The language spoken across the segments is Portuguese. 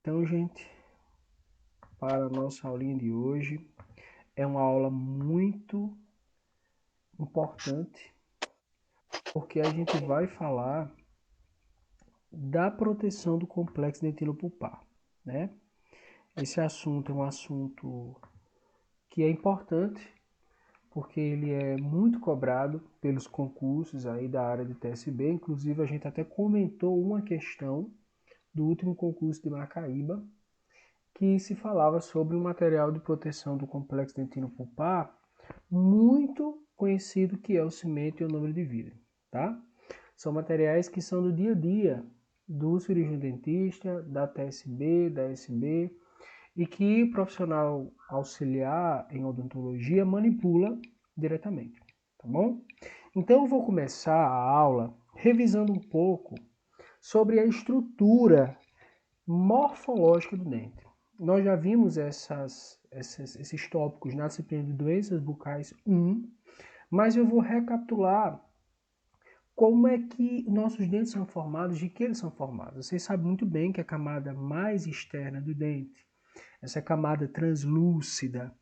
Então, gente, para a nossa aulinha de hoje, é uma aula muito importante, porque a gente vai falar da proteção do complexo dentino pulpar, né? Esse assunto é um assunto que é importante, porque ele é muito cobrado pelos concursos aí da área de TSB. Inclusive, a gente até comentou uma questão do último concurso de Macaíba, que se falava sobre um material de proteção do complexo dentino pulpar muito conhecido, que é o cimento e o número de vidro, tá? São materiais que são do dia a dia do cirurgião dentista, da TSB, da SB, e que o profissional auxiliar em odontologia manipula diretamente, tá bom? Então eu vou começar a aula revisando um pouco sobre a estrutura morfológica do dente. Nós já vimos esses tópicos na disciplina de doenças bucais 1, mas eu vou recapitular como é que nossos dentes são formados, de que eles são formados. Vocês sabem muito bem que a camada mais externa do dente, essa camada translúcida,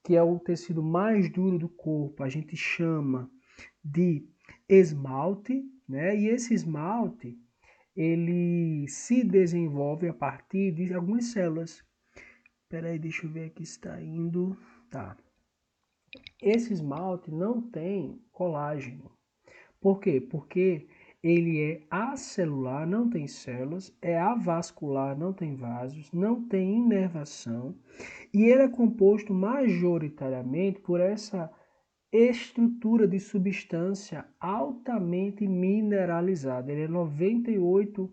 que é o tecido mais duro do corpo, a gente chama de esmalte, né? E esse esmalte, ele se desenvolve a partir de algumas células. Espera aí, deixa eu ver aqui se está indo. Tá. Esse esmalte não tem colágeno. Por quê? Porque ele é acelular, não tem células, é avascular, não tem vasos, não tem inervação, e ele é composto majoritariamente por essa estrutura de substância altamente mineralizada. Ele é 98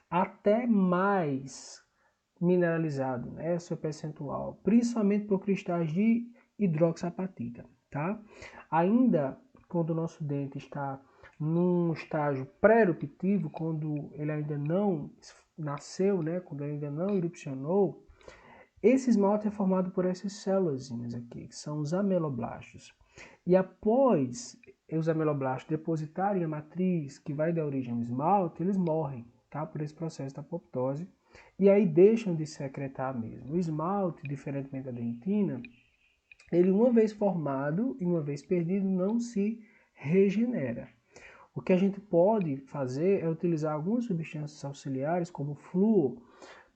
até mais mineralizado, né? Esse é o percentual, principalmente por cristais de hidroxiapatita, tá? Ainda quando o nosso dente está num estágio pré-eruptivo, quando ele ainda não nasceu, né? Quando ele ainda não erupcionou, esse esmalte é formado por essas células aqui, que são os ameloblastos. E após os ameloblastos depositarem a matriz que vai dar origem ao esmalte, eles morrem, tá? Por esse processo da apoptose. E aí deixam de secretar mesmo. O esmalte, diferentemente da dentina, ele uma vez formado e uma vez perdido não se regenera. O que a gente pode fazer é utilizar algumas substâncias auxiliares, como flúor,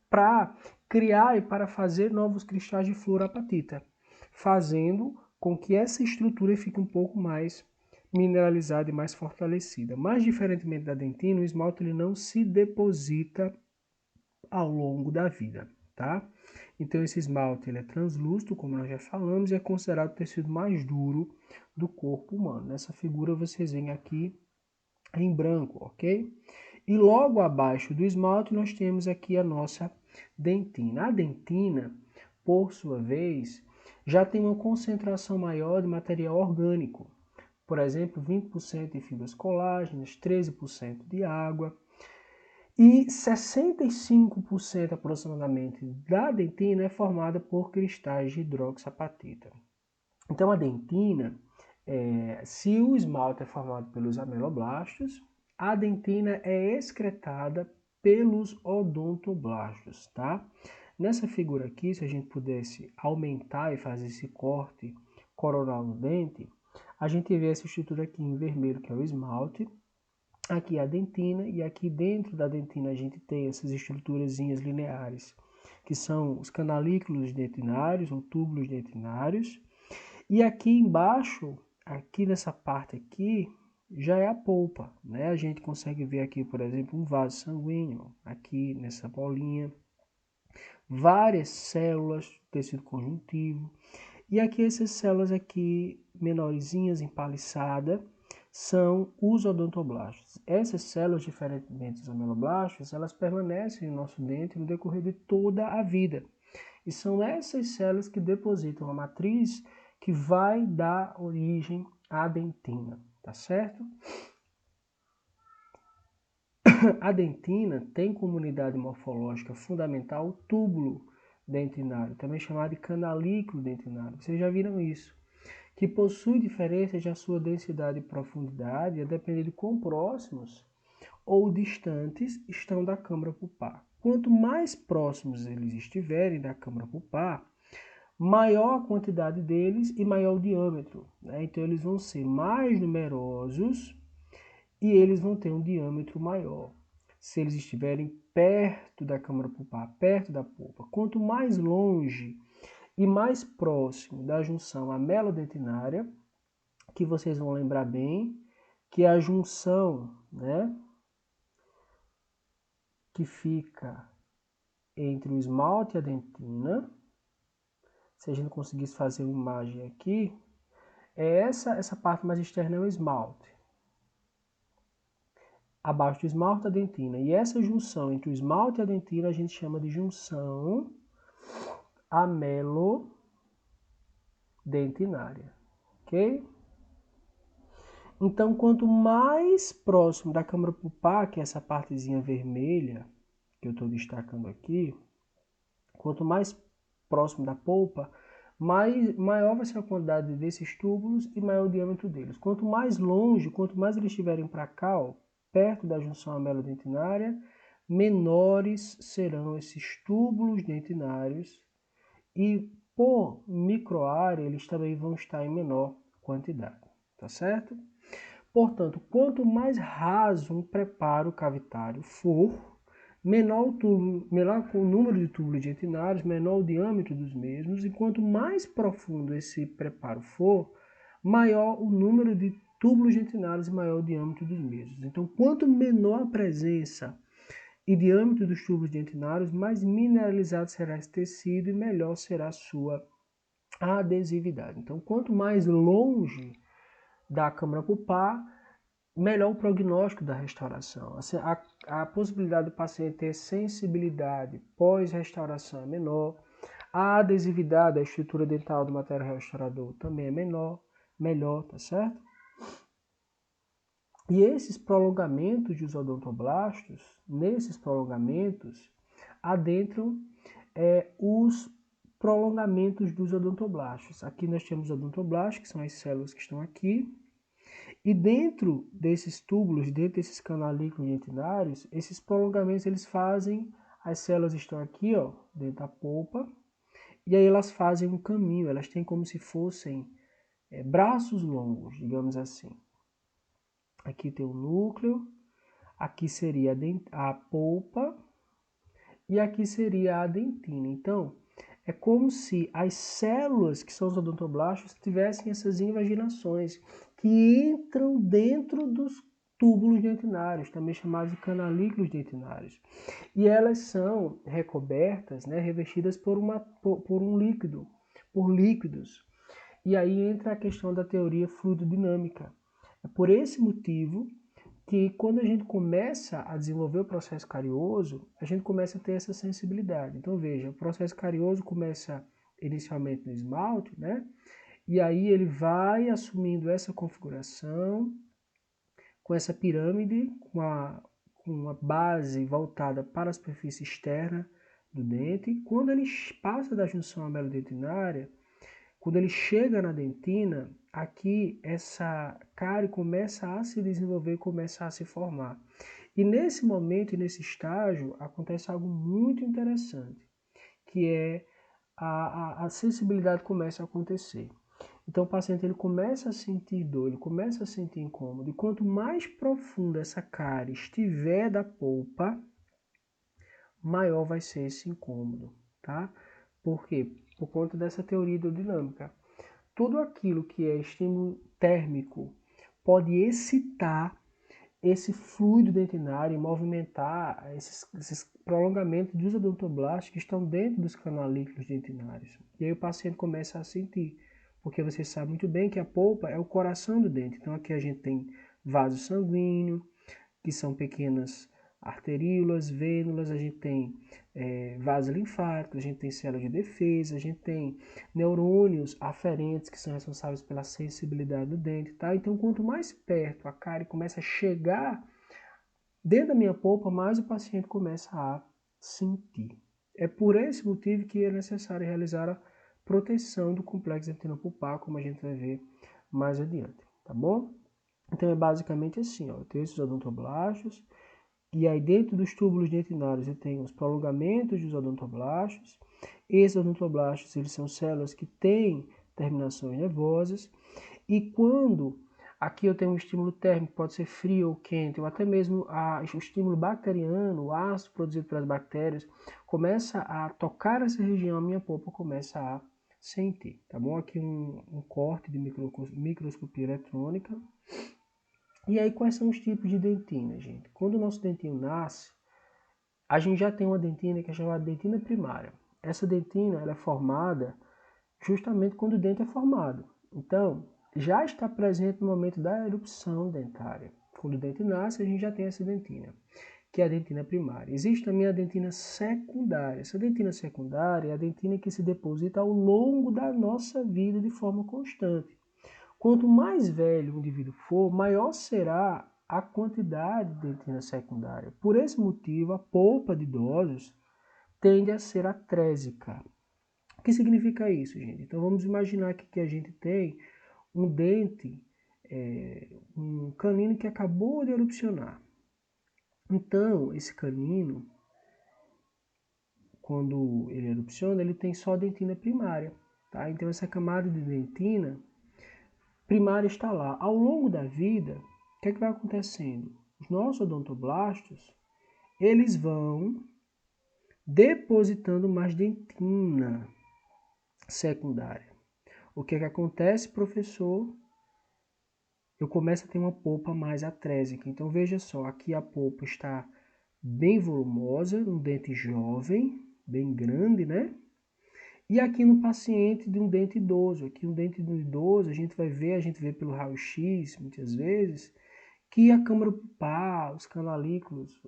para criar e para fazer novos cristais de fluorapatita, fazendo com que essa estrutura fique um pouco mais mineralizada e mais fortalecida. Mas, diferentemente da dentina, o esmalte ele não se deposita ao longo da vida, tá? Então esse esmalte ele é translúcido, como nós já falamos, e é considerado o tecido mais duro do corpo humano. Nessa figura vocês veem aqui em branco, ok? E logo abaixo do esmalte nós temos aqui a nossa dentina. A dentina, por sua vez, já tem uma concentração maior de material orgânico. Por exemplo, 20% de fibras colágenas, 13% de água, e 65% aproximadamente da dentina é formada por cristais de hidroxiapatita. Então a dentina, se o esmalte é formado pelos ameloblastos, a dentina é excretada pelos odontoblastos, tá? Nessa figura aqui, se a gente pudesse aumentar e fazer esse corte coronal no dente, a gente vê essa estrutura aqui em vermelho, que é o esmalte, aqui a dentina, e aqui dentro da dentina a gente tem essas estruturazinhas lineares, que são os canalículos dentinários ou túbulos dentinários. E aqui embaixo, aqui nessa parte aqui, já é a polpa, né? A gente consegue ver aqui, por exemplo, um vaso sanguíneo, aqui nessa bolinha, várias células do tecido conjuntivo. E aqui essas células aqui, menorzinhas, empaliçadas, são os odontoblastos. Essas células, diferentemente dos ameloblastos, elas permanecem no nosso dente no decorrer de toda a vida. E são essas células que depositam a matriz que vai dar origem à dentina, tá certo? A dentina tem como unidade morfológica fundamental o túbulo dentinário, também chamado de canalículo dentinário. Vocês já viram isso? Que possui diferenças de sua densidade e profundidade a depender de quão próximos ou distantes estão da câmara pulpar. quanto mais próximos eles estiverem da câmara pulpar, maior a quantidade deles e maior o diâmetro, né? Então eles vão ser mais numerosos e eles vão ter um diâmetro maior. Se eles estiverem perto da câmara pulpar, perto da polpa, quanto mais longe e mais próximo da junção amelodentinária, que vocês vão lembrar bem, que é a junção, né, que fica entre o esmalte e a dentina. Se a gente conseguisse fazer uma imagem aqui, é essa parte mais externa é o esmalte. Abaixo do esmalte a dentina. E essa junção entre o esmalte e a dentina a gente chama de junção amelodentinária, ok? Então, quanto mais próximo da câmara pulpar, que é essa partezinha vermelha que eu estou destacando aqui, quanto mais próximo da polpa, maior vai ser a quantidade desses túbulos e maior o diâmetro deles. Quanto mais longe, quanto mais eles estiverem para cá, ó, perto da junção amelodentinária, menores serão esses túbulos dentinários e por microárea eles também vão estar em menor quantidade, tá certo? Portanto, quanto mais raso um preparo cavitário for, menor o número de túbulos dentinários, menor o diâmetro dos mesmos, e quanto mais profundo esse preparo for, maior o número de túbulos dentinários e maior o diâmetro dos mesmos. Então, quanto menor a presença e diâmetro dos túbulos dentinários, mais mineralizado será esse tecido e melhor será a sua adesividade. Então, quanto mais longe da câmara pulpar, melhor o prognóstico da restauração. A possibilidade do paciente ter sensibilidade pós-restauração é menor. A adesividade da estrutura dental do material restaurador também é melhor, tá certo? E esses prolongamentos dos odontoblastos, nesses prolongamentos, adentram os prolongamentos dos odontoblastos. Aqui nós temos odontoblastos, que são as células que estão aqui, e dentro desses túbulos, dentro desses canalículos dentinários, esses prolongamentos eles fazem, as células estão aqui, ó, dentro da polpa, e aí elas fazem um caminho, elas têm como se fossem braços longos, digamos assim. Aqui tem o núcleo, aqui seria a polpa e aqui seria a dentina. Então, é como se as células que são os odontoblastos tivessem essas invaginações que entram dentro dos túbulos dentinários, também chamados de canalículos dentinários. E elas são recobertas, né, revestidas por um líquido, por líquidos. E aí entra a questão da teoria fluidodinâmica. É por esse motivo que quando a gente começa a desenvolver o processo carioso, a gente começa a ter essa sensibilidade. Então veja, o processo carioso começa inicialmente no esmalte, né? E aí ele vai assumindo essa configuração com essa pirâmide, com uma base voltada para a superfície externa do dente. Quando ele passa da junção amelodentinária, quando ele chega na dentina, aqui essa cárie começa a se desenvolver, começa a se formar. E nesse momento e nesse estágio acontece algo muito interessante, que é a sensibilidade começa a acontecer. Então o paciente ele começa a sentir dor, ele começa a sentir incômodo, e quanto mais profunda essa cárie estiver da polpa, maior vai ser esse incômodo, tá? Por quê? Por conta dessa teoria hidrodinâmica. Tudo aquilo que é estímulo térmico pode excitar esse fluido dentinário e movimentar esses prolongamentos dos odontoblastos que estão dentro dos canalículos dentinários. E aí o paciente começa a sentir, porque você sabe muito bem que a polpa é o coração do dente. Então aqui a gente tem vaso sanguíneo, que são pequenas arteríolas, vênulas, a gente tem vasos linfáticos, a gente tem células de defesa, a gente tem neurônios aferentes que são responsáveis pela sensibilidade do dente, tá? Então, quanto mais perto a cárie começa a chegar dentro da minha polpa, mais o paciente começa a sentir. É por esse motivo que é necessário realizar a proteção do complexo dentinopulpar, como a gente vai ver mais adiante, tá bom? Então é basicamente assim, ó, eu tenho esses odontoblastos, E aí dentro dos túbulos dentinários eu tenho os prolongamentos dos odontoblastos. Esses odontoblastos, eles são células que têm terminações nervosas. E quando aqui eu tenho um estímulo térmico, pode ser frio ou quente, ou até mesmo o estímulo bacteriano, o ácido produzido pelas bactérias, começa a tocar essa região, a minha polpa começa a sentir, tá bom? Aqui um corte de microscopia eletrônica. E aí, quais são os tipos de dentina, gente? Quando o nosso dentinho nasce, a gente já tem uma dentina que é chamada dentina primária. Essa dentina ela é formada justamente quando o dente é formado. Então, já está presente no momento da erupção dentária. Quando o dente nasce, a gente já tem essa dentina, que é a dentina primária. Existe também a dentina secundária. Essa dentina secundária é a dentina que se deposita ao longo da nossa vida de forma constante. Quanto mais velho o indivíduo for, maior será a quantidade de dentina secundária. Por esse motivo, a polpa de idosos tende a ser atrésica. O que significa isso, gente? Então vamos imaginar que a gente tem um dente, um canino que acabou de erupcionar. Então, esse canino, quando ele erupciona, ele tem só dentina primária. Tá? Então essa camada de dentina primária está lá. Ao longo da vida, o que vai acontecendo? Os nossos odontoblastos, eles vão depositando mais dentina secundária. O que acontece, professor? Eu começo a ter uma polpa mais atrésica. Então veja só, aqui a polpa está bem volumosa, um dente jovem, bem grande, né? E aqui no paciente de um dente idoso, aqui um dente do idoso, a gente vê pelo raio-x, muitas vezes, que a câmara pulpar, os canalículos,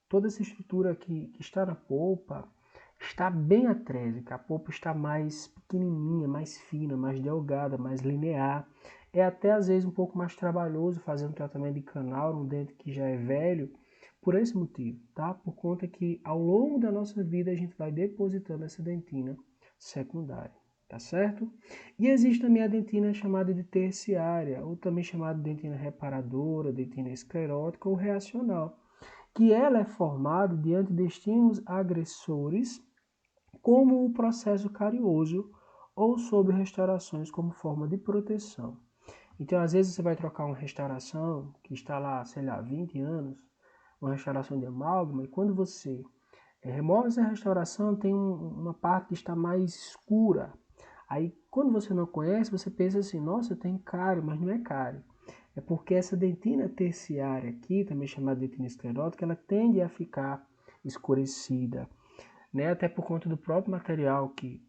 toda essa estrutura que está na polpa, está bem atrésica. A polpa está mais pequenininha, mais fina, mais delgada, mais linear. É até às vezes um pouco mais trabalhoso fazer um tratamento de canal num dente que já é velho, por esse motivo, tá? Por conta que ao longo da nossa vida a gente vai depositando essa dentina secundária, tá certo? E existe também a dentina chamada de terciária, ou também chamada de dentina reparadora, dentina esclerótica ou reacional, que ela é formada diante de estímulos agressores, como o processo carioso ou sob restaurações como forma de proteção. Então, às vezes você vai trocar uma restauração que está lá, sei lá, 20 anos, uma restauração de amálgama, e quando você remove essa restauração, tem uma parte que está mais escura. Aí, quando você não conhece, você pensa assim, nossa, tem cárie, mas não é cárie. É porque essa dentina terciária aqui, também chamada dentina esclerótica, ela tende a ficar escurecida, né? Até por conta do próprio material que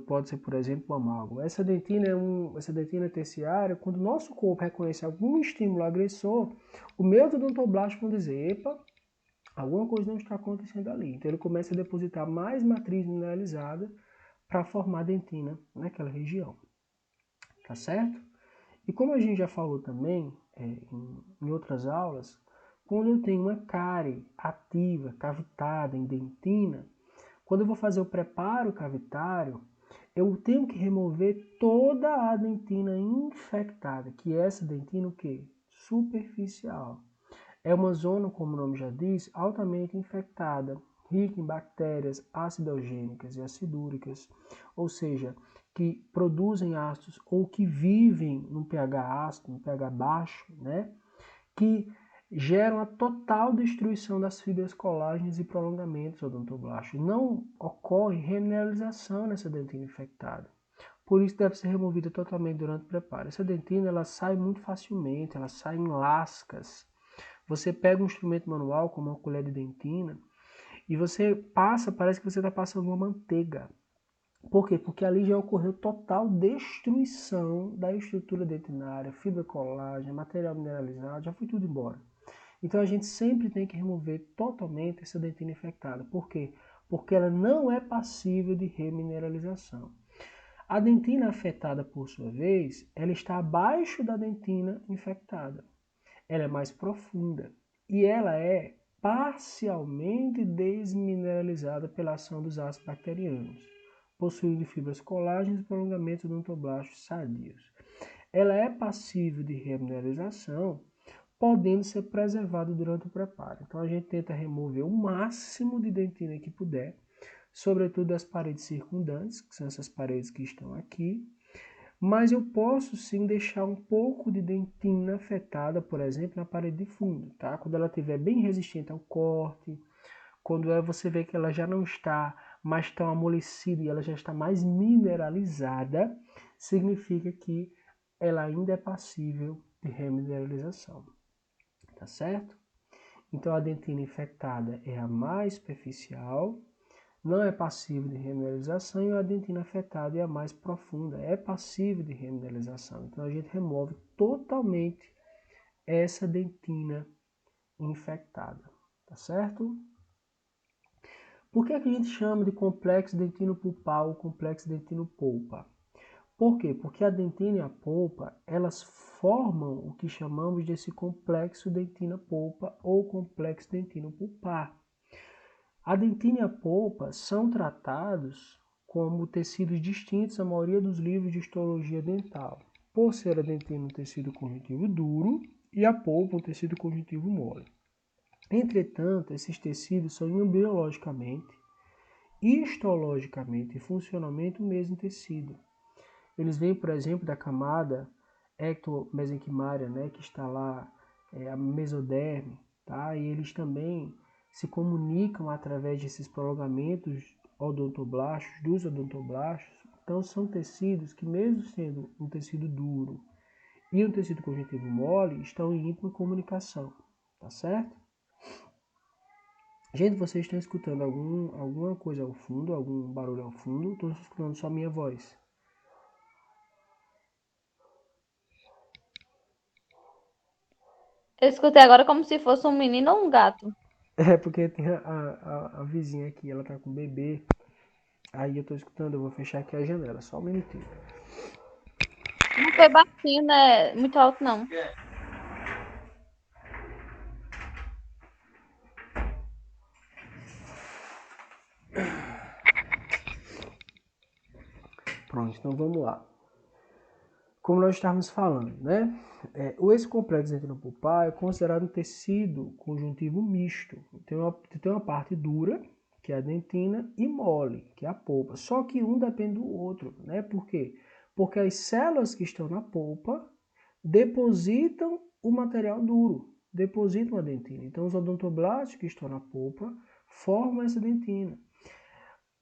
pode ser, por exemplo, o amálgama. Essa dentina terciária, quando o nosso corpo reconhece algum estímulo agressor, o meus odontoblastos vão dizer, epa, alguma coisa não está acontecendo ali. Então ele começa a depositar mais matriz mineralizada para formar dentina naquela região, tá certo? E como a gente já falou também em outras aulas, quando eu tenho uma cárie ativa, cavitada em dentina, quando eu vou fazer o preparo cavitário, eu tenho que remover toda a dentina infectada, que é essa dentina o quê? Superficial. É uma zona, como o nome já diz, altamente infectada, rica em bactérias acidogênicas e acidúricas, ou seja, que produzem ácidos ou que vivem no pH ácido, no pH baixo, né? Que geram a total destruição das fibras colágenas e prolongamentos odontoblastos. Não ocorre remineralização nessa dentina infectada. Por isso deve ser removida totalmente durante o preparo. Essa dentina ela sai muito facilmente, ela sai em lascas. Você pega um instrumento manual, como uma colher de dentina, e você passa, parece que você está passando uma manteiga. Por quê? Porque ali já ocorreu total destruição da estrutura dentinária, fibra colágena, material mineralizado, já foi tudo embora. Então a gente sempre tem que remover totalmente essa dentina infectada. Por quê? Porque ela não é passível de remineralização. A dentina afetada, por sua vez, ela está abaixo da dentina infectada. Ela é mais profunda e ela é parcialmente desmineralizada pela ação dos ácidos bacterianos, possuindo fibras colágenas e prolongamentos odontoblastos sadios. Ela é passível de remineralização podendo ser preservado durante o preparo. Então a gente tenta remover o máximo de dentina que puder, sobretudo as paredes circundantes, que são essas paredes que estão aqui, mas eu posso sim deixar um pouco de dentina afetada, por exemplo, na parede de fundo, tá? Quando ela estiver bem resistente ao corte, quando você vê que ela já não está mais tão amolecida e ela já está mais mineralizada, significa que ela ainda é passível de remineralização, tá certo? Então a dentina infectada é a mais superficial, não é passível de remineralização, e a dentina afetada é a mais profunda, é passível de remineralização. Então a gente remove totalmente essa dentina infectada, tá certo? Por que a gente chama de complexo dentino-pulpar ou complexo dentino-polpa? Por quê? Porque a dentina e a polpa, elas formam o que chamamos desse complexo dentina-polpa ou complexo dentino-pulpar. A dentina e a polpa são tratados como tecidos distintos a maioria dos livros de histologia dental, por ser a dentina um tecido conjuntivo duro e a polpa um tecido conjuntivo mole. Entretanto, esses tecidos são embriologicamente, histologicamente e funcionalmente o mesmo tecido. Eles vêm, por exemplo, da camada ectomesenquimária, né, que está lá, a mesoderme, tá? E eles também se comunicam através desses prolongamentos odontoblastos, dos odontoblastos. Então, são tecidos que, mesmo sendo um tecido duro e um tecido conjuntivo mole, estão em íntima comunicação, tá certo? Gente, vocês estão escutando alguma coisa ao fundo, algum barulho ao fundo? Estou escutando só a minha voz. Eu escutei agora como se fosse um menino ou um gato. É porque tem a vizinha aqui, ela tá com o bebê. Aí eu tô escutando, eu vou fechar aqui a janela, só um minutinho. Não foi baixinho, né? Muito alto, não. Pronto, então vamos lá. Como nós estávamos falando, né? Esse complexo dentinopulpar é considerado um tecido conjuntivo misto. Tem uma parte dura, que é a dentina, e mole, que é a polpa. Só que um depende do outro, né? Por quê? Porque as células que estão na polpa depositam o material duro, depositam a dentina. Então, os odontoblastos que estão na polpa formam essa dentina.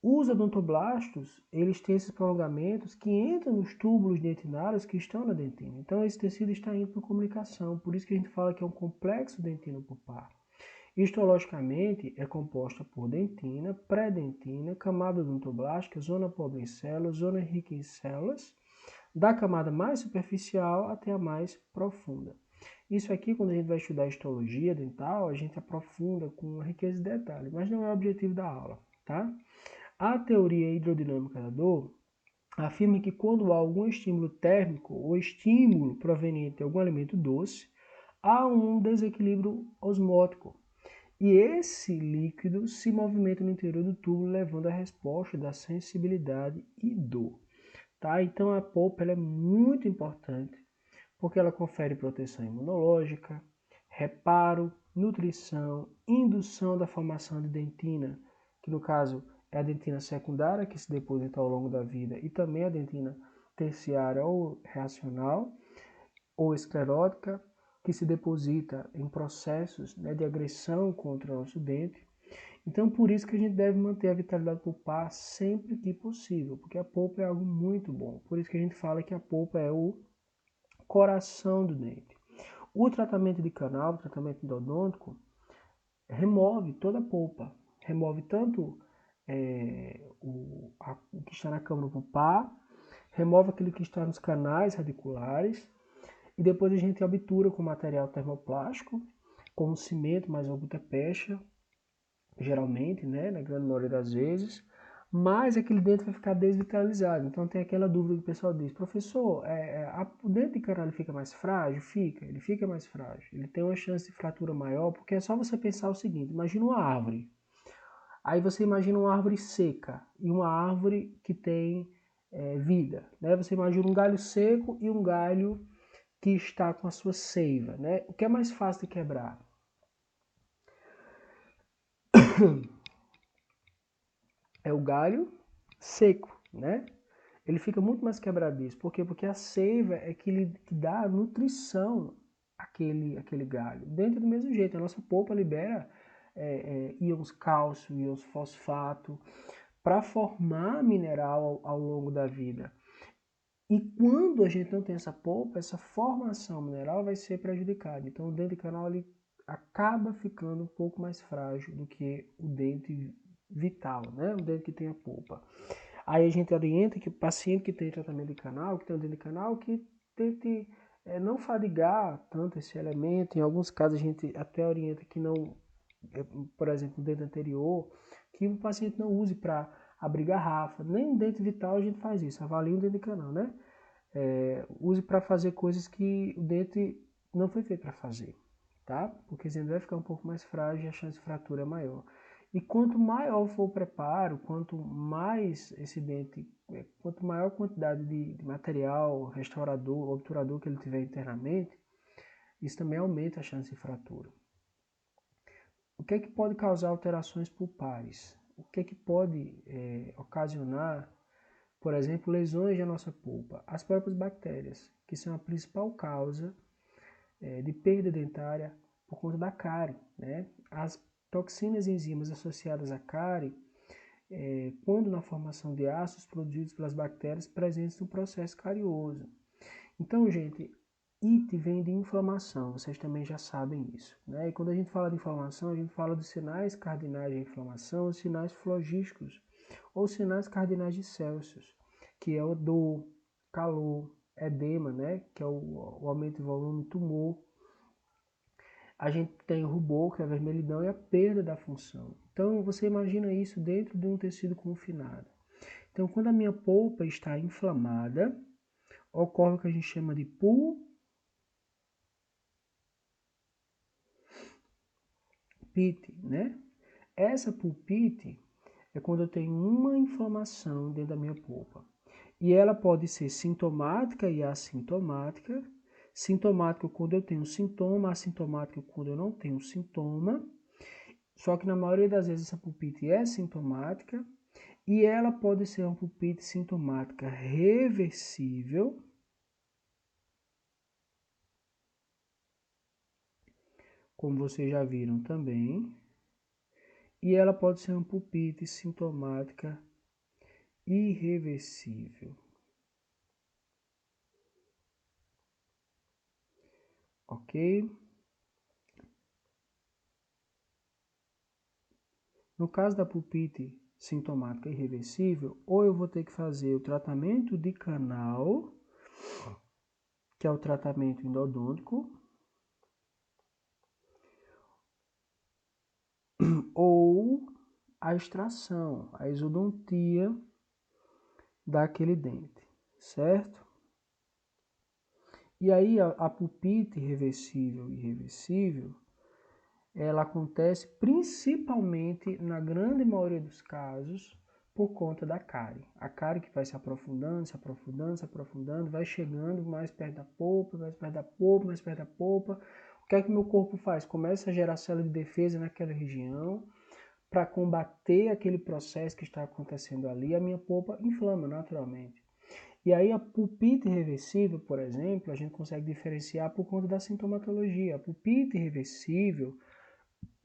Os odontoblastos, eles têm esses prolongamentos que entram nos túbulos dentinários que estão na dentina. Então, esse tecido está indo para comunicação. Por isso que a gente fala que é um complexo dentino-pulpar. Histologicamente, é composta por dentina, pré-dentina, camada odontoblástica, zona pobre em células, zona rica em células, da camada mais superficial até a mais profunda. Isso aqui, quando a gente vai estudar histologia dental, a gente aprofunda com riqueza de detalhe, mas não é o objetivo da aula, tá? A teoria hidrodinâmica da dor afirma que quando há algum estímulo térmico ou estímulo proveniente de algum alimento doce, há um desequilíbrio osmótico. E esse líquido se movimenta no interior do túbulo, levando à resposta da sensibilidade e dor. Tá? Então a polpa é muito importante, porque ela confere proteção imunológica, reparo, nutrição, indução da formação de dentina, que no caso é a dentina secundária que se deposita ao longo da vida, e também a dentina terciária ou reacional ou esclerótica, que se deposita em processos, né, de agressão contra o nosso dente. Então, por isso que a gente deve manter a vitalidade pulpar sempre que possível, porque a polpa é algo muito bom. Por isso que a gente fala que a polpa é o coração do dente. O tratamento de canal, o tratamento endodôntico, remove toda a polpa. Remove tanto o que está na câmara pulpar, remove aquilo que está nos canais radiculares, e depois a gente obtura com material termoplástico, com cimento mais ou gutta-percha, geralmente, né, na grande maioria das vezes, mas aquele dente vai ficar desvitalizado. Então tem aquela dúvida que o pessoal diz, professor, o dente de canal ele fica mais frágil? Ele fica mais frágil. Ele tem uma chance de fratura maior, porque é só você pensar o seguinte, imagina uma árvore. Aí você imagina uma árvore seca e uma árvore que tem vida. Né? Você imagina um galho seco e um galho que está com a sua seiva, né? O que é mais fácil de quebrar? É o galho seco, né? Ele fica muito mais quebradiço. Por quê? Porque a seiva é que dá nutrição àquele galho. Dentro do mesmo jeito, a nossa polpa libera íons cálcio, íons fosfato, para formar mineral ao longo da vida. E quando a gente não tem essa polpa, essa formação mineral vai ser prejudicada. Então o dente de canal ele acaba ficando um pouco mais frágil do que o dente vital, né? O dente que tem a polpa. Aí a gente orienta que o paciente que tem tratamento de canal, que tem um dente de canal, que tente não fadigar tanto esse elemento. Em alguns casos a gente até orienta que não, por exemplo, o dente anterior, que o paciente não use para abrir garrafa. Nem no dente vital a gente faz isso, avalia o dente de canal, né? Use para fazer coisas que o dente não foi feito para fazer, tá? Porque senão vai ficar um pouco mais frágil e a chance de fratura é maior. E quanto maior for o preparo, quanto mais esse dente, quanto maior a quantidade de material restaurador, obturador que ele tiver internamente, isso também aumenta a chance de fratura. O que é que pode causar alterações pulpares? O que é que pode ocasionar, por exemplo, lesões da nossa polpa? As próprias bactérias, que são a principal causa de perda dentária por conta da cárie, né? As toxinas e enzimas associadas à cárie, quando na formação de ácidos produzidos pelas bactérias presentes no processo carioso. Então, gente, IT vem de inflamação, vocês também já sabem isso, né? E quando a gente fala de inflamação, a gente fala dos sinais cardinais de inflamação, os sinais flogísticos, ou sinais cardinais de Celsius, que é o dor, calor, edema, né? Que é o aumento de volume, tumor. A gente tem o rubor, que é a vermelhidão, e a perda da função. Então, você imagina isso dentro de um tecido confinado. Então, quando a minha polpa está inflamada, ocorre o que a gente chama de pulpite, né? Essa pulpite é quando eu tenho uma inflamação dentro da minha polpa. E ela pode ser sintomática e assintomática. Sintomática quando eu tenho sintoma, assintomática quando eu não tenho sintoma. Só que na maioria das vezes essa pulpite é sintomática e ela pode ser uma pulpite sintomática reversível, como vocês já viram também, e ela pode ser uma pulpite sintomática irreversível. Ok? No caso da pulpite sintomática irreversível, ou eu vou ter que fazer o tratamento de canal, que é o tratamento endodôntico, ou a extração, a exodontia daquele dente, certo? E aí a pulpite reversível e irreversível, ela acontece principalmente, na grande maioria dos casos, por conta da cárie. A cárie que vai se aprofundando, se aprofundando, se aprofundando, vai chegando mais perto da polpa, mais perto da polpa, mais perto da polpa. O que é que o meu corpo faz? Começa a gerar célula de defesa naquela região para combater aquele processo que está acontecendo ali. A minha polpa inflama naturalmente. E aí a pulpite reversível, por exemplo, a gente consegue diferenciar por conta da sintomatologia. A pulpite reversível,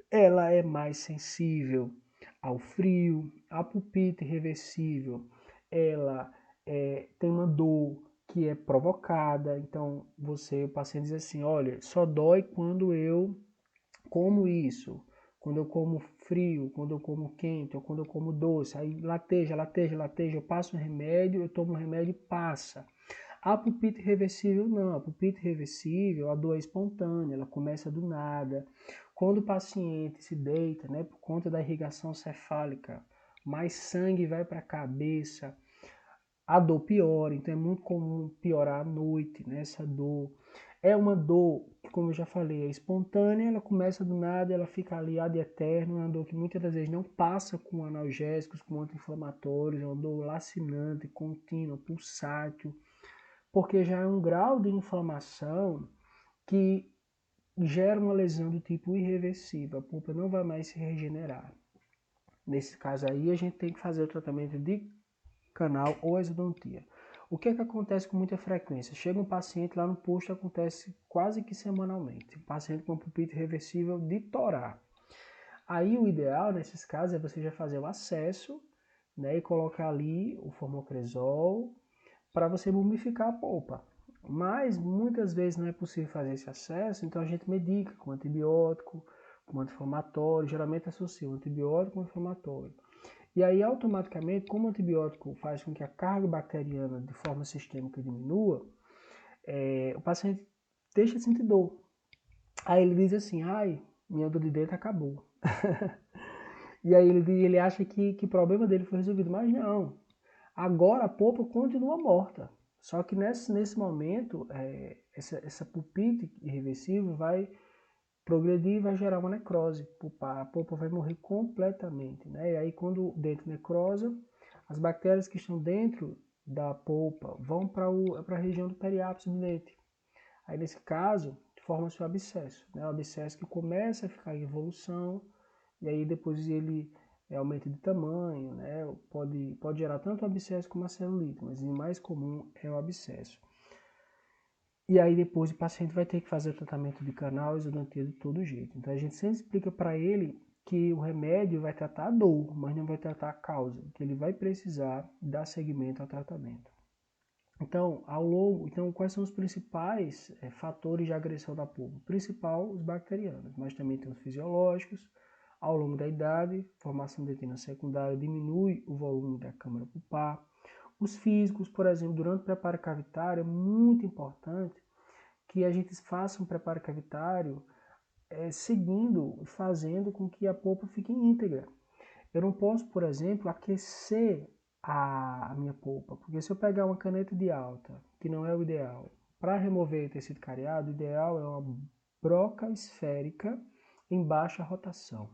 ela é mais sensível ao frio. A pulpite reversível, ela tem uma dor que é provocada. Então, o paciente diz assim, olha, só dói quando eu como isso, quando eu como frio, quando eu como quente, ou quando eu como doce, aí lateja, lateja, lateja, eu passo um remédio, eu tomo um remédio e passa. A pulpite reversível não, a pulpite reversível, a dor é espontânea, ela começa do nada. Quando o paciente se deita, né, por conta da irrigação cefálica, mais sangue vai para a cabeça, a dor piora, então é muito comum piorar à noite, né, essa dor. É uma dor que, como eu já falei, é espontânea, ela começa do nada, ela fica ali ad eterno, é uma dor que muitas das vezes não passa com analgésicos, com anti-inflamatórios, é uma dor lacinante, contínua, pulsátil, porque já é um grau de inflamação que gera uma lesão do tipo irreversível, a pulpa não vai mais se regenerar. Nesse caso aí, a gente tem que fazer o tratamento de canal ou exodontia. O que é que acontece com muita frequência? Chega um paciente lá no posto, acontece quase que semanalmente. Um paciente com pulpite reversível de torar. Aí o ideal nesses casos é você já fazer o acesso, né, e colocar ali o formocresol para você mumificar a polpa. Mas muitas vezes não é possível fazer esse acesso, então a gente medica com antibiótico, com anti-inflamatório, geralmente associa o antibiótico com inflamatório. E aí, automaticamente, como o antibiótico faz com que a carga bacteriana de forma sistêmica diminua, o paciente deixa de sentir dor. Aí ele diz assim, ai, minha dor de dente acabou. E aí ele acha que o problema dele foi resolvido, mas não. Agora a polpa continua morta. Só que nesse momento, essa pulpite irreversível vai progredir e vai gerar uma necrose pulpar. A polpa vai morrer completamente, né? E aí quando o dente necrosa, as bactérias que estão dentro da polpa vão para a região do periápice do dente. Aí nesse caso, forma-se o abscesso, né? O abscesso que começa a ficar em evolução, e aí depois ele aumenta de tamanho, né? Pode gerar tanto o abscesso como a celulite, mas o mais comum é o abscesso. E aí depois o paciente vai ter que fazer o tratamento de canal e exodontia de todo jeito. Então a gente sempre explica para ele que o remédio vai tratar a dor, mas não vai tratar a causa, que ele vai precisar dar seguimento ao tratamento. Então, quais são os principais fatores de agressão da pulpa? O principal, os bacterianos, mas também tem os fisiológicos. Ao longo da idade, formação de dentina secundária diminui o volume da câmara pulpar. Os físicos, por exemplo, durante o preparo cavitário, é muito importante que a gente faça um preparo cavitário fazendo com que a polpa fique íntegra. Eu não posso, por exemplo, aquecer a minha polpa, porque se eu pegar uma caneta de alta, que não é o ideal, para remover o tecido cariado, o ideal é uma broca esférica em baixa rotação.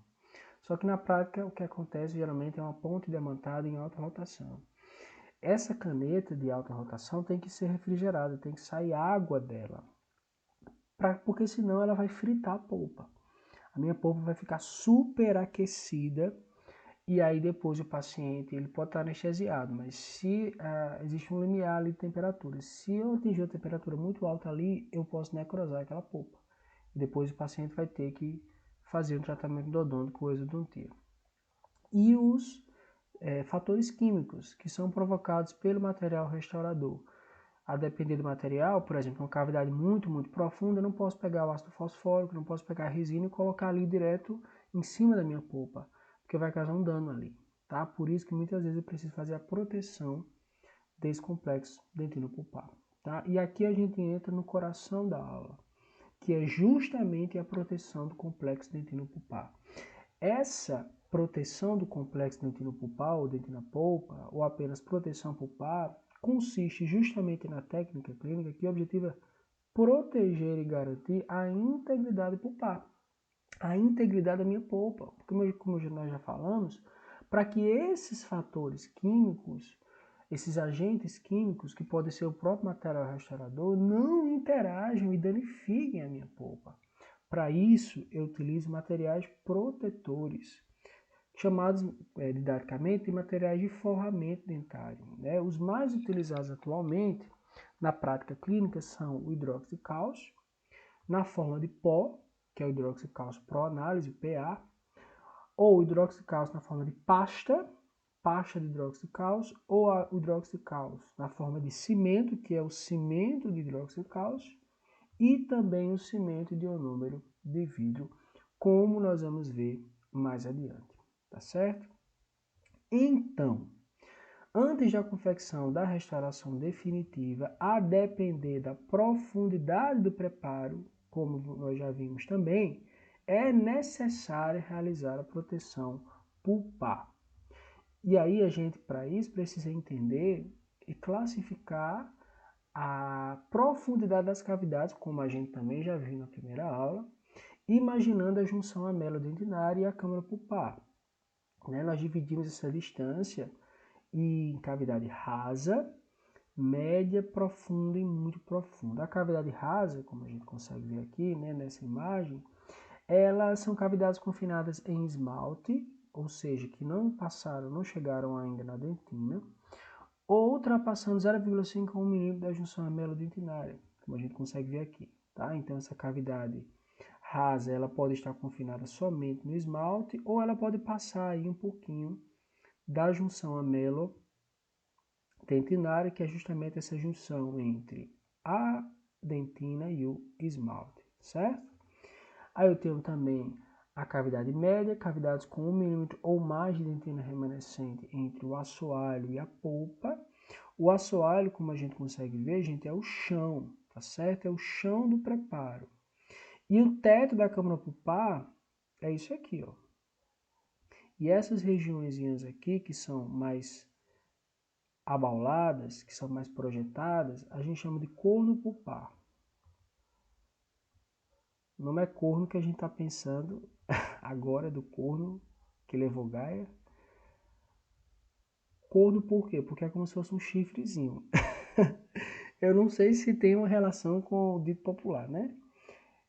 Só que na prática o que acontece geralmente é uma ponte diamantada em alta rotação. Essa caneta de alta rotação tem que ser refrigerada, tem que sair água dela, porque senão ela vai fritar a polpa. A minha polpa vai ficar super aquecida e aí depois o paciente ele pode estar anestesiado, mas se existe um limiar ali de temperatura, se eu atingir uma temperatura muito alta ali, eu posso necrosar aquela polpa. E depois o paciente vai ter que fazer um tratamento endodôntico ou exodontia. E os fatores químicos que são provocados pelo material restaurador. A depender do material, por exemplo, uma cavidade muito, muito profunda, eu não posso pegar o ácido fosfórico, não posso pegar a resina e colocar ali direto em cima da minha polpa, porque vai causar um dano ali, tá? Por isso que muitas vezes eu preciso fazer a proteção desse complexo dentino-pulpar, tá? E aqui a gente entra no coração da aula, que é justamente a proteção do complexo dentino-pulpar. Essa proteção do complexo dentino-pulpar ou dentina-polpa, ou apenas proteção pulpar, consiste justamente na técnica clínica que o objetivo é proteger e garantir a integridade pulpar, a integridade da minha polpa. Como nós já falamos, para que esses fatores químicos, esses agentes químicos, que podem ser o próprio material restaurador, não interajam e danifiquem a minha polpa. Para isso, eu utilizo materiais protetores, chamados didaticamente de materiais de forramento dentário, né? Os mais utilizados atualmente na prática clínica são o hidróxido de cálcio, na forma de pó, que é o hidróxido de cálcio pró-análise, PA, ou o hidróxido de cálcio na forma de pasta de hidróxido de cálcio, ou o hidróxido de cálcio na forma de cimento, que é o cimento de hidróxido de cálcio, e também o cimento de ionômero de vidro, como nós vamos ver mais adiante, tá certo? Então, antes da confecção da restauração definitiva, a depender da profundidade do preparo, como nós já vimos também, é necessário realizar a proteção pulpar. E aí a gente, para isso, precisa entender e classificar a profundidade das cavidades, como a gente também já viu na primeira aula, imaginando a junção amelo-dentinária e a câmara pulpar. Nós dividimos essa distância em cavidade rasa, média, profunda e muito profunda. A cavidade rasa, como a gente consegue ver aqui, né, nessa imagem, elas são cavidades confinadas em esmalte, ou seja, que não passaram, não chegaram ainda na dentina, ou ultrapassando 0,5 a 1 milímetro da junção amelo-dentinária, como a gente consegue ver aqui, tá? Então, essa cavidade rasa, ela pode estar confinada somente no esmalte, ou ela pode passar aí um pouquinho da junção amelo-dentinária, que é justamente essa junção entre a dentina e o esmalte, certo? Aí eu tenho também a cavidade média, cavidades com 1 milímetro ou mais de dentina remanescente entre o assoalho e a polpa. O assoalho, como a gente consegue ver, gente, é o chão, tá certo? É o chão do preparo. E o teto da câmara pulpar é isso aqui, ó. E essas regiões aqui, que são mais abauladas, que são mais projetadas, a gente chama de corno pulpar. Não é corno que a gente está pensando agora do corno que levou Gaia. Corno por quê? Porque é como se fosse um chifrezinho. Eu não sei se tem uma relação com o dito popular, né?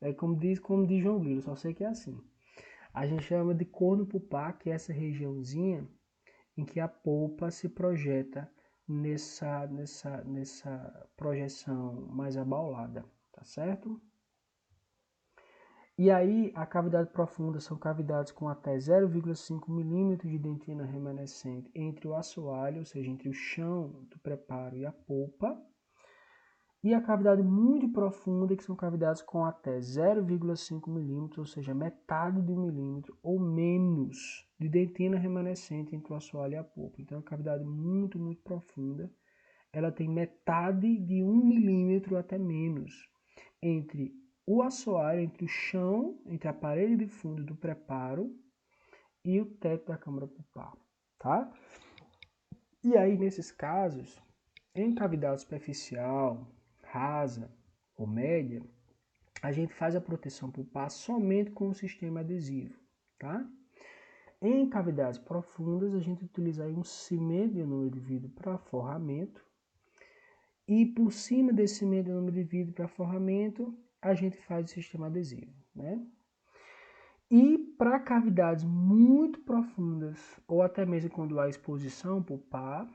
É como diz João Grilo, só sei que é assim. A gente chama de corno pulpar, que é essa regiãozinha em que a polpa se projeta nessa projeção mais abaulada, tá certo? E aí, a cavidade profunda são cavidades com até 0,5 milímetros de dentina remanescente entre o assoalho, ou seja, entre o chão do preparo e a polpa. E a cavidade muito profunda, que são cavidades com até 0,5 milímetros, ou seja, metade de 1 milímetro ou menos de dentina remanescente entre o assoalho e a polpa. Então, é uma cavidade muito, muito profunda. Ela tem metade de 1 milímetro até menos entre o assoalho, entre o chão, entre a parede de fundo do preparo e o teto da câmara pulpar, tá? E aí, nesses casos, em cavidade superficial, rasa ou média, a gente faz a proteção pulpar somente com o sistema adesivo, tá? Em cavidades profundas, a gente utiliza aí um cimento de número de vidro para forramento. E por cima desse cimento de número de vidro para forramento, a gente faz o sistema adesivo, né? E para cavidades muito profundas, ou até mesmo quando há exposição pulpar,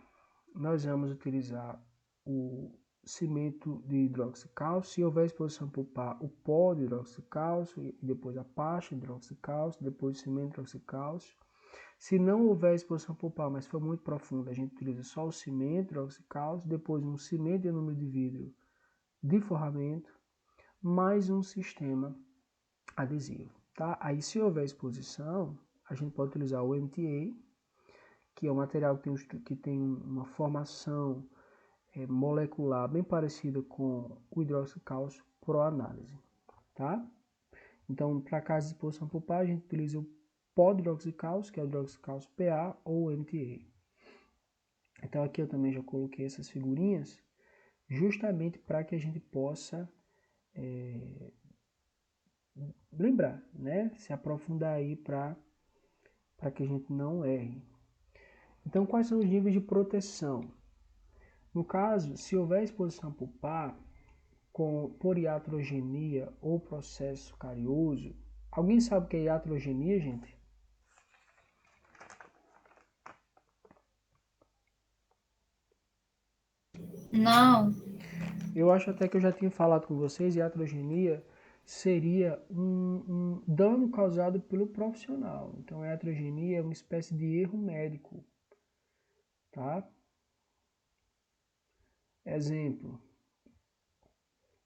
nós vamos utilizar o cimento de hidroxicálcio. Se houver exposição pulpar, o pó de hidroxicálcio, e depois a pasta de hidroxicálcio, depois o cimento de hidroxicálcio. Se não houver exposição pulpar, mas for muito profunda, a gente utiliza só o cimento de hidroxicálcio, depois um cimento de número de vidro de forramento, mais um sistema adesivo. Tá? Aí, se houver exposição, a gente pode utilizar o MTA, que é um material que tem uma formação molecular bem parecida com o hidroxicálcio por análise. Tá? Então, para caso de exposição pulpar, a gente utiliza o pó de hidroxicálcio, que é o hidroxicálcio PA ou MTA. Então, aqui eu também já coloquei essas figurinhas, justamente para que a gente possa lembrar, né? Se aprofundar aí para que a gente não erre. Então, quais são os níveis de proteção? No caso, se houver exposição pulpar por iatrogenia ou processo carioso, alguém sabe o que é iatrogenia, gente? Não. Eu acho até que eu já tinha falado com vocês, iatrogenia seria um dano causado pelo profissional. Então, a iatrogenia é uma espécie de erro médico, tá? Exemplo,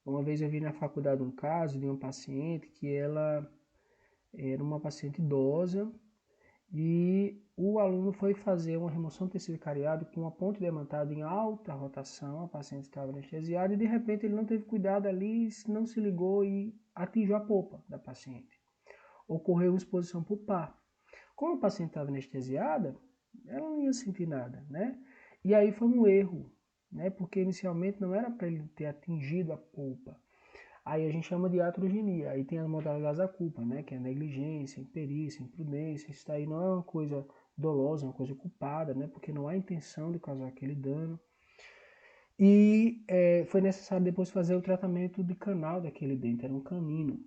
uma vez eu vi na faculdade um caso de uma paciente que ela era uma paciente idosa e o aluno foi fazer uma remoção de tecido cariado com uma ponte diamantada em alta rotação, a paciente estava anestesiada e de repente ele não teve cuidado ali, não se ligou e atingiu a polpa da paciente. Ocorreu uma exposição pulpar. Como a paciente estava anestesiada, ela não ia sentir nada, né? E aí foi um erro, né? Porque inicialmente não era para ele ter atingido a polpa. Aí a gente chama de iatrogenia. Aí tem as modalidades da culpa, né? Que é negligência, imperícia, imprudência. Isso aí não é uma coisa dolosa, é uma coisa culpada, né? Porque não há intenção de causar aquele dano. E foi necessário depois fazer o tratamento de canal daquele dente, era um canino,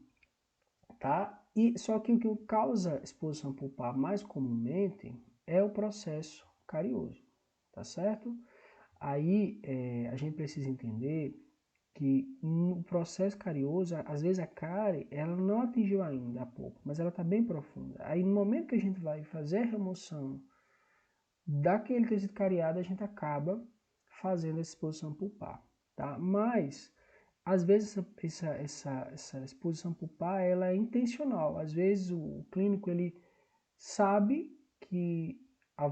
tá? E só que o que causa exposição pulpar mais comumente é o processo carioso, tá certo? Aí a gente precisa entender que no processo carioso, às vezes a cárie, ela não atingiu ainda a polpa, mas ela está bem profunda. Aí no momento que a gente vai fazer a remoção daquele tecido cariado, a gente acaba fazendo essa exposição pulpar, tá? Mas às vezes essa exposição pulpar ela é intencional. Às vezes o clínico ele sabe que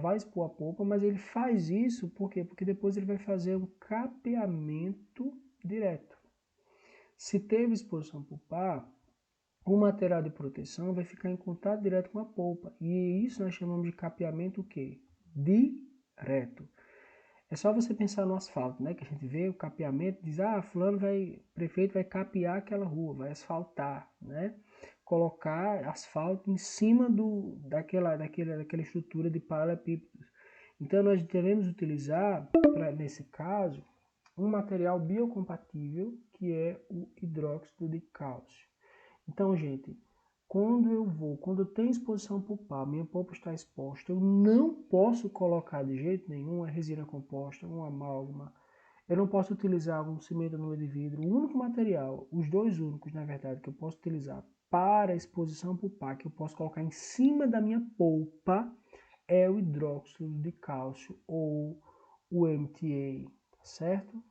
vai expor a polpa, mas ele faz isso por quê? Porque depois ele vai fazer um capeamento direto. Se teve exposição pulpar, o material de proteção vai ficar em contato direto com a polpa. E isso nós chamamos de capeamento o quê? Direto. É só você pensar no asfalto, né? Que a gente vê o capeamento, diz, fulano prefeito vai capear aquela rua, vai asfaltar, né? Colocar asfalto em cima daquela estrutura de paralelepípedos. Então nós devemos utilizar, nesse caso, um material biocompatível, que é o hidróxido de cálcio. Então, gente, quando eu tenho exposição pulpar, minha polpa está exposta, eu não posso colocar de jeito nenhum a resina composta, um amálgama. Eu não posso utilizar um cimento no de vidro. O único material, os dois únicos, na verdade, que eu posso utilizar para exposição pulpar, que eu posso colocar em cima da minha polpa, é o hidróxido de cálcio ou o MTA, tá certo?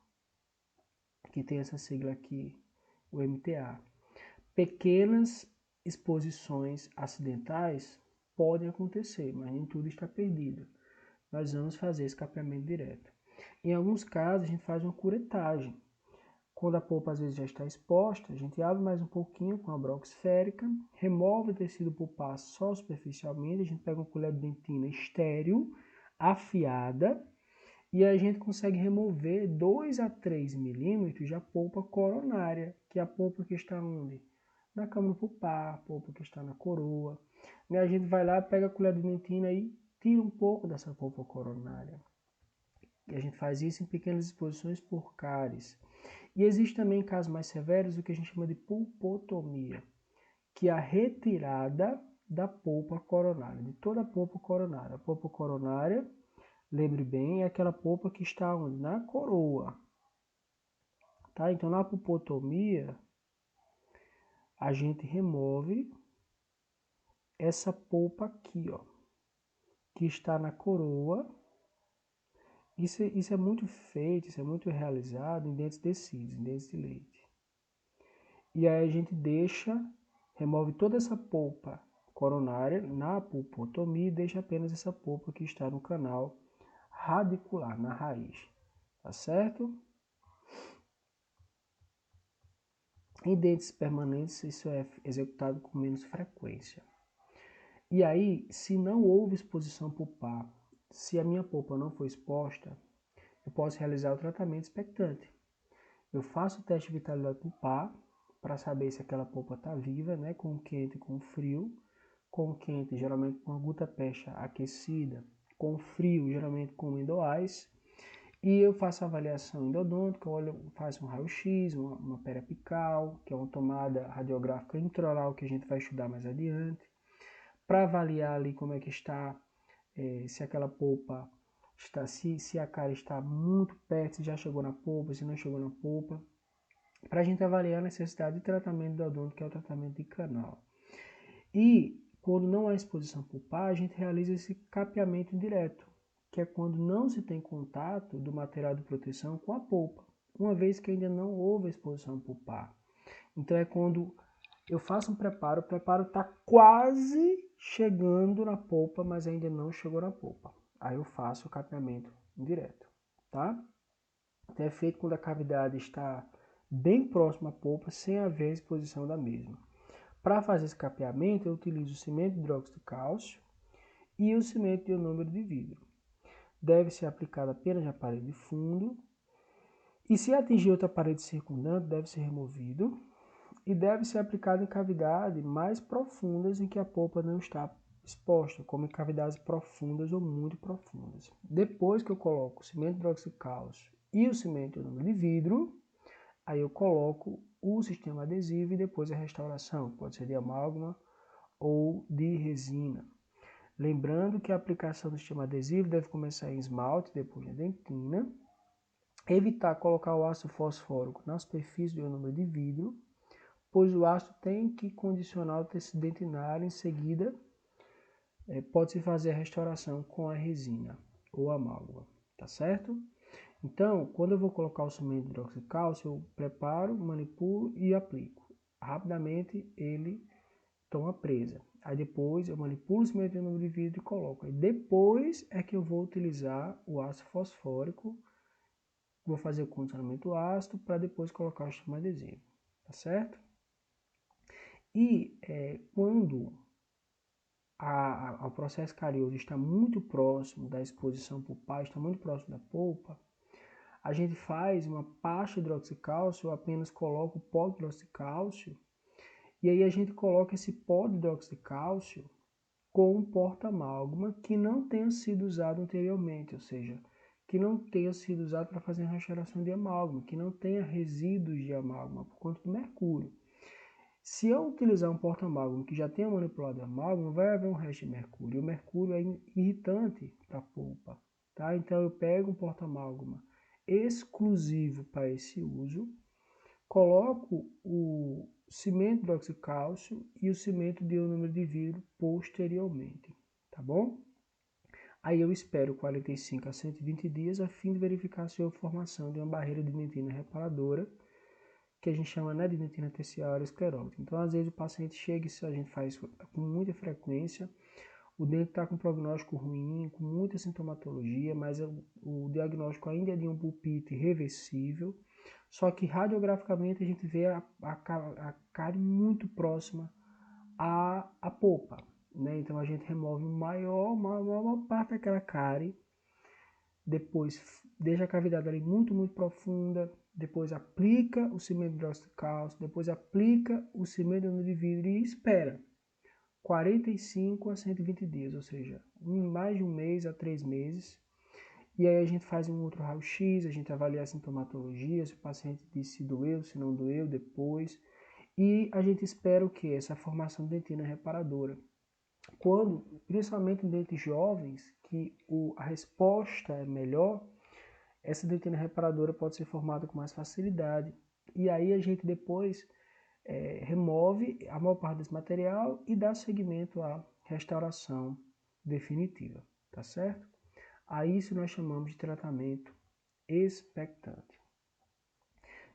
Que tem essa sigla aqui, o MTA. Pequenas exposições acidentais podem acontecer, mas nem tudo está perdido. Nós vamos fazer escapeamento direto. Em alguns casos, a gente faz uma curetagem. Quando a polpa às vezes já está exposta, a gente abre mais um pouquinho com a broca esférica, remove o tecido pulpar só superficialmente, a gente pega uma colher de dentina estéril, afiada, e a gente consegue remover 2 a 3 milímetros da polpa coronária, que é a polpa que está onde? Na câmara pulpar, a polpa que está na coroa. E a gente vai lá, pega a colher de dentina e tira um pouco dessa polpa coronária. E a gente faz isso em pequenas exposições por cáries. E existe também, em casos mais severos, o que a gente chama de pulpotomia, que é a retirada da polpa coronária, de toda a polpa coronária. A polpa coronária, lembre bem, é aquela polpa que está onde? Na coroa. Tá? Então, na pulpotomia, a gente remove essa polpa aqui, ó, que está na coroa. Isso é muito feito, isso é muito realizado em dentes tecidos, em dentes de leite. E aí a gente remove toda essa polpa coronária na pulpotomia e deixa apenas essa polpa que está no canal radicular, na raiz. Tá certo? Em dentes permanentes, isso é executado com menos frequência. E aí, se não houve exposição pulpar, se a minha polpa não foi exposta, eu posso realizar o tratamento expectante. Eu faço o teste de vitalidade pulpar para saber se aquela polpa está viva, né, com o quente e com o frio. Com o quente, geralmente com a gutta-percha aquecida, com o frio, geralmente com o endoice. E eu faço a avaliação endodôntica, faço um raio-x, uma periapical, que é uma tomada radiográfica intraoral que a gente vai estudar mais adiante, para avaliar ali como é que está, se aquela polpa está, se a cárie está muito perto, se já chegou na polpa, se não chegou na polpa, para a gente avaliar a necessidade de tratamento endodôntico, que é o tratamento de canal. E quando não há exposição pulpar, a gente realiza esse capeamento indireto, que é quando não se tem contato do material de proteção com a polpa, uma vez que ainda não houve exposição pulpar. Então é quando eu faço um preparo, o preparo está quase chegando na polpa, mas ainda não chegou na polpa. Aí eu faço o capeamento indireto, tá? Então é feito quando a cavidade está bem próxima à polpa, sem haver exposição da mesma. Para fazer esse capeamento, eu utilizo o cimento de hidróxido de cálcio e o cimento de ionômero de vidro. Deve ser aplicado apenas na parede de fundo. E se atingir outra parede circundante, deve ser removido. E deve ser aplicado em cavidades mais profundas em que a polpa não está exposta, como em cavidades profundas ou muito profundas. Depois que eu coloco o cimento de hidróxido de cálcio e o cimento ionômero de vidro, aí eu coloco o sistema adesivo e depois a restauração, pode ser de amálgama ou de resina. Lembrando que a aplicação do sistema adesivo deve começar em esmalte, depois na dentina. Evitar colocar o ácido fosfórico na superfície do ionômero de vidro, pois o ácido tem que condicionar o tecido dentinário. Em seguida, pode-se fazer a restauração com a resina ou amálgama, tá certo? Então, quando eu vou colocar o cimento de hidróxido de cálcio, eu preparo, manipulo e aplico. Rapidamente ele toma presa. Aí depois eu manipulo o cimento de ionômero de vidro e coloco. Aí depois é que eu vou utilizar o ácido fosfórico, vou fazer o condicionamento ácido para depois colocar o sistema adesivo, tá certo? E quando o processo carioso está muito próximo da exposição pulpar, está muito próximo da polpa, a gente faz uma pasta de hidróxido de cálcio, eu apenas coloco o pó de hidróxido de cálcio, e aí a gente coloca esse pó de hidróxido de cálcio com um porta-amálgama que não tenha sido usado anteriormente, ou seja, que não tenha sido usado para fazer a restauração de amálgama, que não tenha resíduos de amálgama por conta do mercúrio. Se eu utilizar um porta-amálgama que já tenha manipulado amálgama, vai haver um resto de mercúrio. E o mercúrio é irritante para a polpa, tá? Então eu pego um porta-amálgama exclusivo para esse uso, coloco o cimento de óxido de cálcio e o cimento de ionômero de vidro posteriormente, tá bom? Aí eu espero 45 a 120 dias a fim de verificar se houve formação de uma barreira de dentina reparadora, que a gente chama, né, de dentina terciária esclerótica. Então, às vezes o paciente chega, isso a gente faz com muita frequência, o dente está com prognóstico ruim, com muita sintomatologia, mas o diagnóstico ainda é de um pulpite reversível, só que radiograficamente a gente vê a cárie muito próxima à polpa, né? Então a gente remove maior parte daquela cárie, depois deixa a cavidade ali muito profunda, depois aplica o cimento de hidróxido de cálcio, depois aplica o cimento de vidro e espera 45 a 120 dias, ou seja, mais de um mês a 3 meses. E aí a gente faz um outro raio-x, a gente avalia a sintomatologia, se o paciente diz se doeu, se não doeu depois. E a gente espera o que? Essa formação de dentina reparadora. Quando, principalmente em dentes jovens, que a resposta é melhor, essa dentina reparadora pode ser formada com mais facilidade. E aí a gente depois remove a maior parte desse material e dá seguimento à restauração definitiva, tá certo? A isso nós chamamos de tratamento expectante.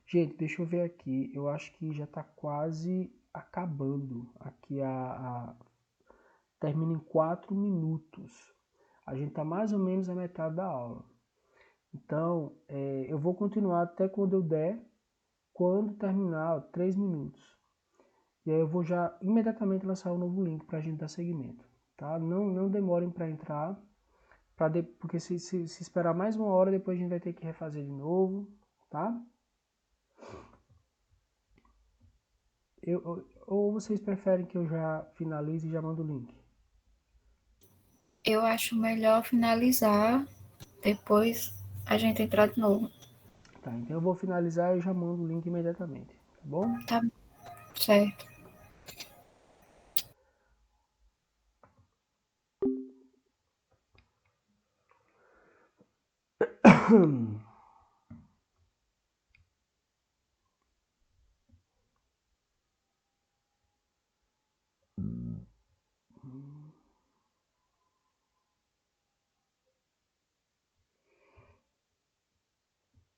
Gente, deixa eu ver aqui, eu acho que já está quase acabando. Aqui termina em 4 minutos. A gente está mais ou menos a metade da aula. Então, eu vou continuar até quando eu der, quando terminar, 3 minutos. E aí eu vou já imediatamente lançar um novo link para a gente dar seguimento, tá? Não demorem para entrar, porque se esperar mais uma hora, depois a gente vai ter que refazer de novo, tá? Ou vocês preferem que eu já finalize e já mando o link? Eu acho melhor finalizar, depois a gente entrar de novo. Tá, então eu vou finalizar e já mando o link imediatamente, tá bom? Tá certo.